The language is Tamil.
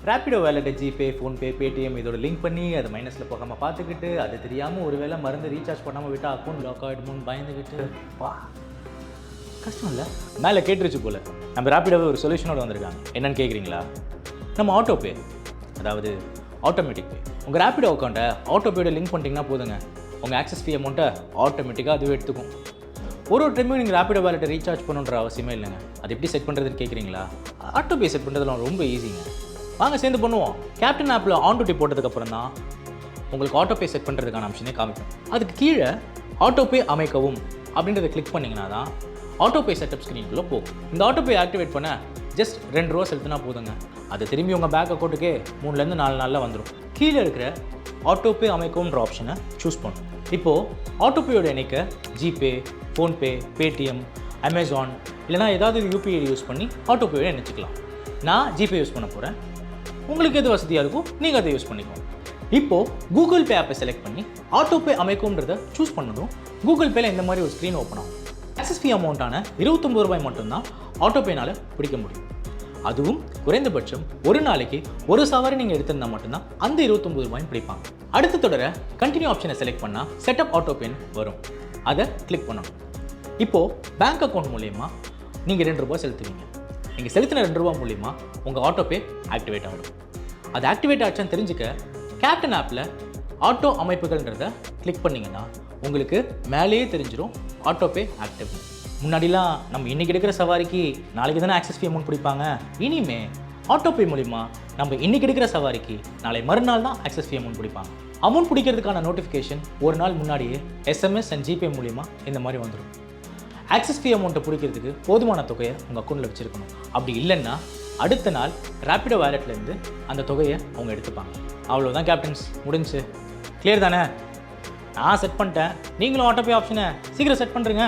ரேப்பிடோ வேலெட்டை ஜிபே, ஃபோன்பே, பேடிஎம் இதோட லிங்க் பண்ணி அதை மைனஸில் போகாமல் பார்த்துக்கிட்டு அது தெரியாமல் ஒரு வேளை மருந்து ரீசார்ஜ் பண்ணாமல் விட்டால் அக்கௌண்ட் லாக் ஆகிடுமோன்னு பயந்துக்கிட்டு வா கஷ்டம் இல்லை. மேலே கேட்டுருச்சு போல் நம்ம ரேப்பிடோவே ஒரு சொல்யூஷனோட வந்திருக்காங்க. என்னென்னு கேட்குறீங்களா? நம்ம ஆட்டோபே, அதாவது ஆட்டோமேட்டிக் பே. உங்கள் ரேப்பிடோ அக்கௌண்ட்டை ஆட்டோபேயோட லிங்க் பண்ணிட்டீங்கன்னா போதுங்க, உங்கள் ஆக்சஸ் ஃபீ அமௌண்ட்டை ஆட்டோமேட்டிக்காக அதுவே எடுத்துக்கும். ஒரு டைமும் நீங்கள் ரேப்பிடோ வேலெட்டை ரீசார்ஜ் பண்ணுன்ற அவசியமே இல்லைங்க. அது எப்படி செட் பண்ணுறதுன்னு கேட்குறீங்களா? ஆட்டோபே செட் பண்ணுறதுலாம் ரொம்ப ஈஸிங்க. வாங்க சேர்ந்து பண்ணுவோம். கேப்டன் ஆப்பில் ஆன் டியூட்டி போட்டதுக்கப்புறம் தான் உங்களுக்கு ஆட்டோபே செட் பண்ணுறதுக்கான ஆப்ஷனே காமிக்கும். அதுக்கு கீழே ஆட்டோபே அமைக்கவும் அப்படின்றத கிளிக் பண்ணிங்கன்னா தான் ஆட்டோபே செட்டப் ஸ்க்ரீனுக்குள்ளே போகும். இந்த ஆட்டோபே ஆக்டிவேட் பண்ண ஜஸ்ட் 2 ரூபா செலுத்தினா போதுங்க. அது திரும்பி உங்கள் பேங்க் அக்கௌண்ட்டுக்கே 3லேருந்து 4 நாளில் வந்துடும். கீழே இருக்கிற ஆட்டோபே அமைக்கவும்ன்ற ஆப்ஷனை சூஸ் பண்ணும். இப்போது ஆட்டோபேயோட இணைக்க ஜிபே, ஃபோன்பே, பேடிஎம், அமேசான் இல்லைனா ஏதாவது யூபிஐ யூஸ் பண்ணி ஆட்டோபேயோட இணைச்சிக்கலாம். நான் ஜிபே யூஸ் பண்ண போகிறேன். உங்களுக்கு எது வசதியாக இருக்கும் நீங்கள் அதை யூஸ் பண்ணிக்கோங்க. இப்போது கூகுள் பே ஆப்பை செலக்ட் பண்ணி ஆட்டோபே அமைக்கும்ன்றத சூஸ் பண்ணதும் கூகுள் பேல இந்த மாதிரி ஒரு ஸ்க்ரீன் ஓப்பன் ஆகும். ஆக்சஸ் ஃபீ அமௌண்ட்டான 29 ரூபாய் மட்டும்தான் ஆட்டோபேனால் பிடிக்க முடியும். அதுவும் குறைந்தபட்சம் ஒரு நாளைக்கு ஒரு சவாரி நீங்கள் எடுத்திருந்தால் மட்டும்தான் அந்த 29 ரூபாயும் பிடிப்பாங்க. அடுத்த தொடர கண்டினியூ ஆப்ஷனை செலக்ட் பண்ணால் செட்டப் ஆட்டோபேன்னு வரும். அதை கிளிக் பண்ணணும். இப்போது பேங்க் அக்கௌண்ட் மூலயமா நீங்கள் 2 ரூபாய் செலுத்துவீங்க. நீங்கள் செலுத்தின 2 ரூபா மூலிமா உங்கள் ஆட்டோபே ஆக்டிவேட் ஆகும். அது ஆக்டிவேட் ஆச்சான்னு தெரிஞ்சுக்க கேப்டன் ஆப்பில் ஆட்டோ அமைப்புகள்ன்றதை கிளிக் பண்ணிங்கன்னா உங்களுக்கு மேலேயே தெரிஞ்சிடும் ஆட்டோபே ஆக்டிவ். முன்னாடிலாம் நம்ம இன்றைக்கி எடுக்கிற சவாரிக்கு நாளைக்கு தானே ஆக்சஸ் ஃபீ அமௌண்ட் பிடிப்பாங்க. இனிமே ஆட்டோபே மூலிமா நம்ம இன்றைக்கி எடுக்கிற சவாரிக்கு நாளை மறுநாள் தான் ஆக்சஸ் ஃபீ அமௌண்ட் பிடிப்பாங்க. அமௌண்ட் பிடிக்கிறதுக்கான நோட்டிஃபிகேஷன் ஒரு நாள் முன்னாடியே SMS அண்ட் ஜிபே மூலிமா இந்த மாதிரி வந்துடும். ஆக்சஸ் ஃபீ அமௌண்ட்டை பிடிக்கிறதுக்கு போதுமான தொகையை உங்கள் அக்கௌண்ட்டில் வச்சுருக்கணும். அப்படி இல்லைன்னா அடுத்த நாள் ரேப்பிடோ வேலெட்லேருந்து அந்த தொகையை அவங்க எடுத்துப்பாங்க. அவ்வளோதான் கேப்டன்ஸ், முடிஞ்சு. கிளியர் தானே? நான் செட் பண்ணிட்டேன், நீங்களும் ஆட்டோபே ஆப்ஷனை சீக்கிரம் செட் பண்ணுறேங்க.